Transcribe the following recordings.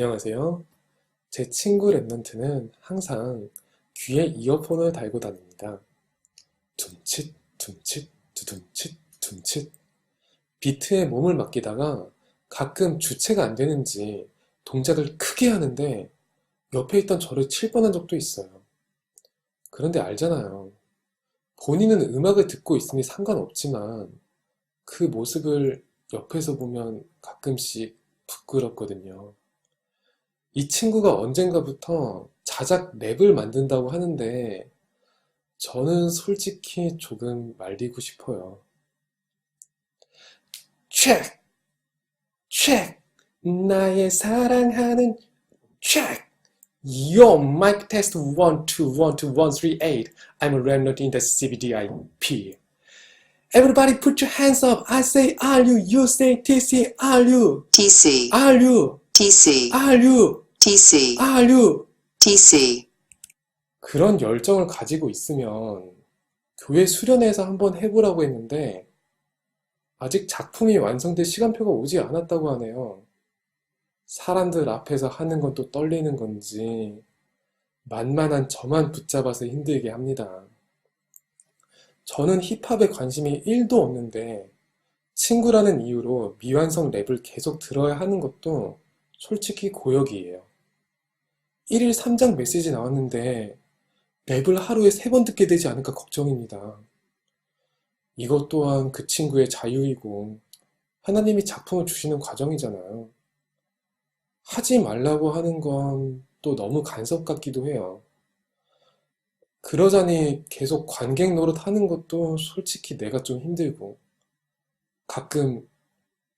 안녕하세요. 제 친구 랩넌트는 항상 귀에 이어폰을 달고 다닙니다. 둠칫, 둠칫, 두둠칫, 둠칫. 비트에 몸을 맡기다가 가끔 주체가 안 되는지 동작을 크게 하는데 옆에 있던 저를 칠 뻔한 적도 있어요. 그런데 알잖아요. 본인은 음악을 듣고 있으니 상관없지만 그 모습을 옆에서 보면 가끔씩 부끄럽거든요. 이 친구가 언젠가부터 자작 랩을 만든다고 하는데 저는 솔직히 조금 말리고 싶어요. 체크! 체크! 나의 사랑하는 체크! Yo, mic test 1, 2, 1, 2, 1, 3, 8. I'm a remnant in the CBDIP. Everybody put your hands up. I say are you? You say TC. Are you? TC, Are you? TC, Are you? TC, Are you? TC. 그런 열정을 가지고 있으면 교회 수련회에서 한번 해보라고 했는데 아직 작품이 완성될 시간표가 오지 않았다고 하네요. 사람들 앞에서 하는 건 또 떨리는 건지 만만한 저만 붙잡아서 힘들게 합니다. 저는 힙합에 관심이 1도 없는데 친구라는 이유로 미완성 랩을 계속 들어야 하는 것도 솔직히 고역이에요. 1일 3장 메시지 나왔는데 랩을 하루에 3번 듣게 되지 않을까 걱정입니다. 이것 또한 그 친구의 자유이고 하나님이 작품을 주시는 과정이잖아요. 하지 말라고 하는 건 또 너무 간섭 같기도 해요. 그러자니 계속 관객 노릇 하는 것도 솔직히 내가 좀 힘들고 가끔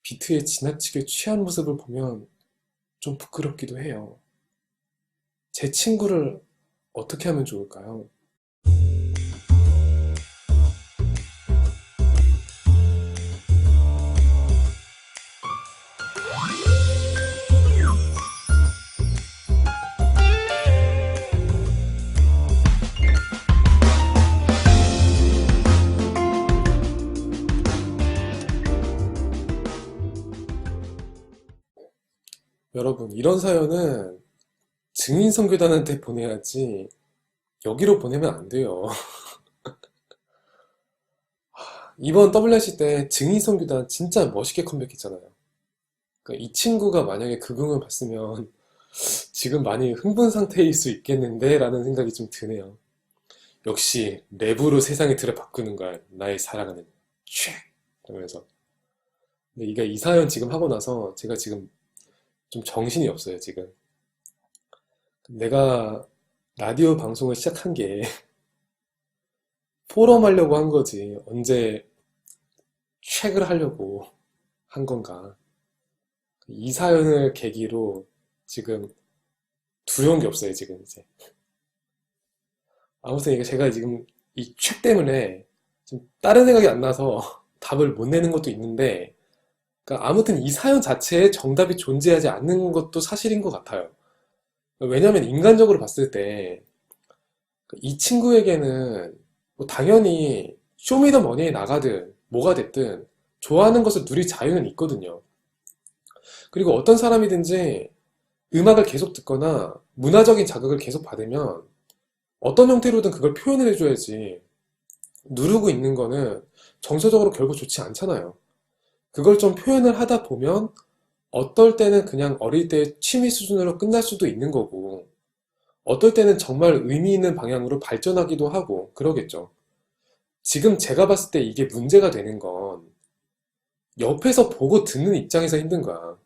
비트에 지나치게 취한 모습을 보면 좀 부끄럽기도 해요. 제 친구를 어떻게 하면 좋을까요? 여러분, 이런 사연은 증인선교단한테 보내야지 여기로 보내면 안 돼요. 이번 WRC 때 증인선교단 진짜 멋있게 컴백했잖아요. 그러니까 이 친구가 만약에 극응을 봤으면 지금 많이 흥분 상태일 수 있겠는데 라는 생각이 좀 드네요. 역시 랩으로 세상이 들여 바꾸는 거야. 나의 사랑하는 쉐 그러면서. 근데 이게 이 사연 지금 하고 나서 제가 지금 좀 정신이 없어요, 지금. 내가 라디오 방송을 시작한 게 포럼 하려고 한 거지. 언제 책을 하려고 한 건가. 이 사연을 계기로 지금 두려운 게 없어요, 지금 이제. 아무튼 이게 제가 지금 이 책 때문에 좀 다른 생각이 안 나서 답을 못 내는 것도 있는데, 그러니까 아무튼 이 사연 자체에 정답이 존재하지 않는 것도 사실인 것 같아요. 왜냐하면 인간적으로 봤을 때 이 친구에게는 뭐 당연히 쇼미더머니에 나가든 뭐가 됐든 좋아하는 것을 누릴 자유는 있거든요. 그리고 어떤 사람이든지 음악을 계속 듣거나 문화적인 자극을 계속 받으면 어떤 형태로든 그걸 표현을 해줘야지 누르고 있는 거는 정서적으로 결국 좋지 않잖아요. 그걸 좀 표현을 하다 보면 어떨 때는 그냥 어릴 때 취미 수준으로 끝날 수도 있는 거고 어떨 때는 정말 의미 있는 방향으로 발전하기도 하고 그러겠죠. 지금 제가 봤을 때 이게 문제가 되는 건 옆에서 보고 듣는 입장에서 힘든 거야.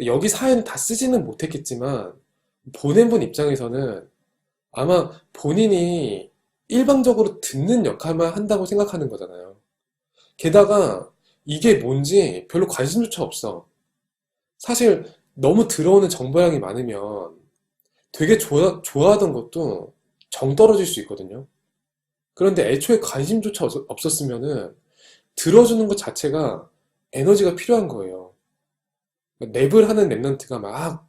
여기 사연을 다 쓰지는 못했겠지만 보낸 분 입장에서는 아마 본인이 일방적으로 듣는 역할만 한다고 생각하는 거잖아요. 게다가 이게 뭔지 별로 관심조차 없어. 사실 너무 들어오는 정보량이 많으면 되게 좋아하던 것도 정 떨어질 수 있거든요. 그런데 애초에 관심조차 없었으면은 들어주는 것 자체가 에너지가 필요한 거예요. 랩을 하는 랩런트가 막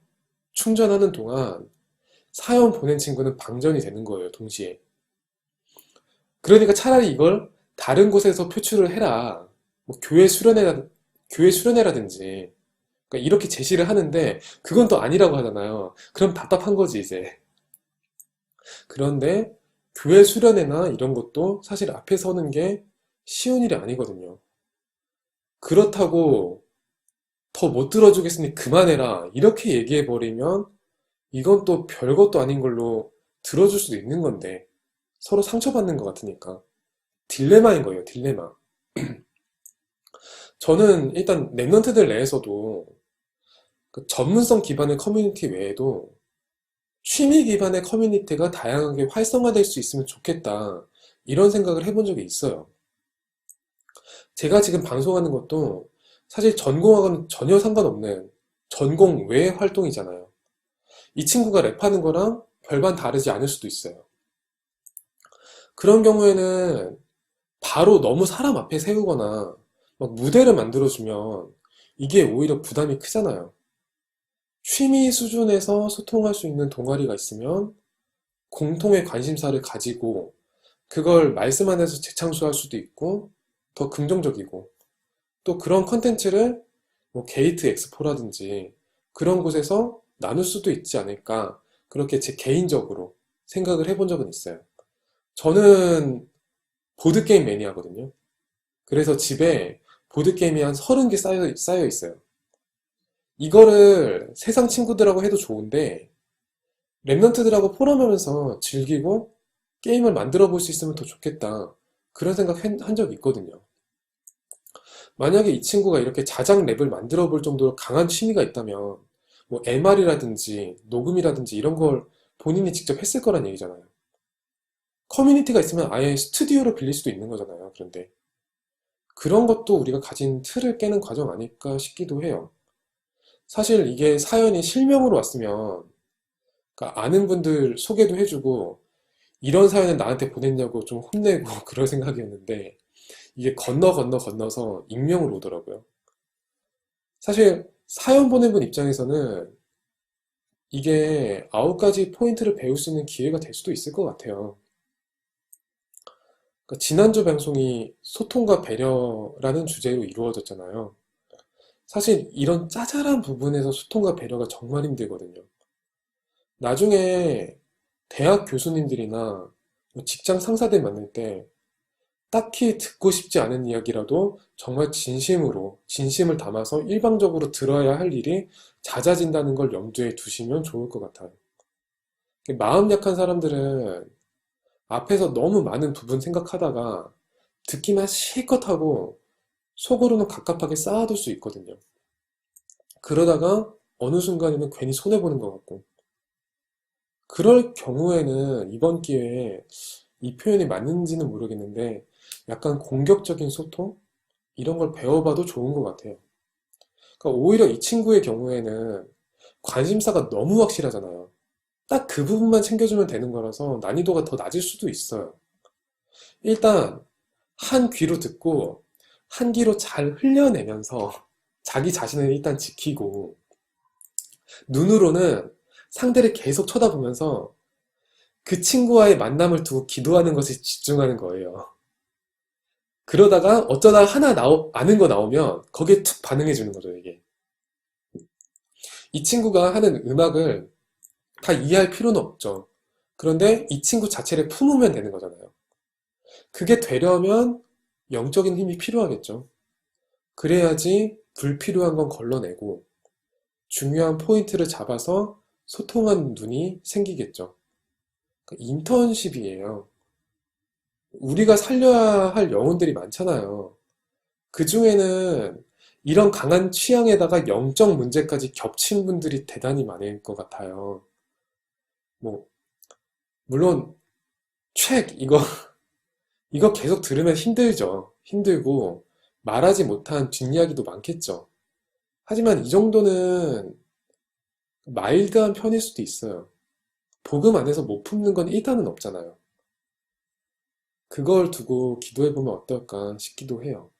충전하는 동안 사연 보낸 친구는 방전이 되는 거예요, 동시에. 그러니까 차라리 이걸 다른 곳에서 표출을 해라. 뭐 교회 수련회라든지 그러니까 이렇게 제시를 하는데 그건 또 아니라고 하잖아요. 그럼 답답한 거지, 이제. 그런데 교회 수련회나 이런 것도 사실 앞에 서는 게 쉬운 일이 아니거든요. 그렇다고 더 못 들어주겠으니 그만해라. 이렇게 얘기해버리면 이건 또 별것도 아닌 걸로 들어줄 수도 있는 건데 서로 상처받는 것 같으니까. 딜레마인 거예요, 딜레마. 저는 일단 랩런트들 내에서도 그 전문성 기반의 커뮤니티 외에도 취미 기반의 커뮤니티가 다양하게 활성화될 수 있으면 좋겠다. 이런 생각을 해본 적이 있어요. 제가 지금 방송하는 것도 사실 전공하고는 전혀 상관없는 전공 외의 활동이잖아요. 이 친구가 랩하는 거랑 별반 다르지 않을 수도 있어요. 그런 경우에는 바로 너무 사람 앞에 세우거나 막 무대를 만들어주면 이게 오히려 부담이 크잖아요. 취미 수준에서 소통할 수 있는 동아리가 있으면 공통의 관심사를 가지고 그걸 말씀 안에서 재창수할 수도 있고 더 긍정적이고 또 그런 컨텐츠를 뭐 게이트 엑스포라든지 그런 곳에서 나눌 수도 있지 않을까 그렇게 제 개인적으로 생각을 해본 적은 있어요. 저는 보드게임 매니아거든요. 그래서 집에 보드게임이 한 30개 쌓여 있어요. 이거를 세상 친구들하고 해도 좋은데 랩런트들하고 포럼하면서 즐기고 게임을 만들어 볼 수 있으면 더 좋겠다. 그런 생각 한 적이 있거든요. 만약에 이 친구가 이렇게 자작 랩을 만들어 볼 정도로 강한 취미가 있다면 뭐 MR이라든지 녹음이라든지 이런 걸 본인이 직접 했을 거란 얘기잖아요. 커뮤니티가 있으면 아예 스튜디오를 빌릴 수도 있는 거잖아요. 그런데 그런 것도 우리가 가진 틀을 깨는 과정 아닐까 싶기도 해요. 사실 이게 사연이 실명으로 왔으면 그러니까 아는 분들 소개도 해주고 이런 사연을 나한테 보냈냐고 좀 혼내고 그럴 생각이었는데 이게 건너서 익명으로 오더라고요. 사실 사연 보낸 분 입장에서는 이게 9가지 포인트를 배울 수 있는 기회가 될 수도 있을 것 같아요. 그러니까 지난주 방송이 소통과 배려라는 주제로 이루어졌잖아요. 사실 이런 짜잘한 부분에서 소통과 배려가 정말 힘들거든요. 나중에 대학 교수님들이나 뭐 직장 상사들 만날 때 딱히 듣고 싶지 않은 이야기라도 정말 진심으로, 진심을 담아서 일방적으로 들어야 할 일이 잦아진다는 걸 염두에 두시면 좋을 것 같아요. 마음 약한 사람들은 앞에서 너무 많은 부분 생각하다가 듣기만 실컷 하고 속으로는 갑갑하게 쌓아둘 수 있거든요. 그러다가 어느 순간에는 괜히 손해보는 것 같고. 그럴 경우에는 이번 기회에 이 표현이 맞는지는 모르겠는데 약간 공격적인 소통? 이런 걸 배워봐도 좋은 것 같아요. 그러니까 오히려 이 친구의 경우에는 관심사가 너무 확실하잖아요. 딱 그 부분만 챙겨주면 되는 거라서 난이도가 더 낮을 수도 있어요. 일단 한 귀로 듣고 한 귀로 잘 흘려내면서 자기 자신을 일단 지키고 눈으로는 상대를 계속 쳐다보면서 그 친구와의 만남을 두고 기도하는 것에 집중하는 거예요. 그러다가 어쩌다 하나 아는 거 나오면 거기에 툭 반응해 주는 거죠, 이게. 이 친구가 하는 음악을 다 이해할 필요는 없죠. 그런데 이 친구 자체를 품으면 되는 거잖아요. 그게 되려면 영적인 힘이 필요하겠죠. 그래야지 불필요한 건 걸러내고 중요한 포인트를 잡아서 소통하는 눈이 생기겠죠. 인턴십이에요. 우리가 살려야 할 영혼들이 많잖아요. 그 중에는 이런 강한 취향에다가 영적 문제까지 겹친 분들이 대단히 많을 것 같아요. 뭐, 물론, 이거 계속 들으면 힘들죠. 힘들고, 말하지 못한 뒷이야기도 많겠죠. 하지만 이 정도는 마일드한 편일 수도 있어요. 복음 안에서 못 품는 건 일단은 없잖아요. 그걸 두고 기도해보면 어떨까 싶기도 해요.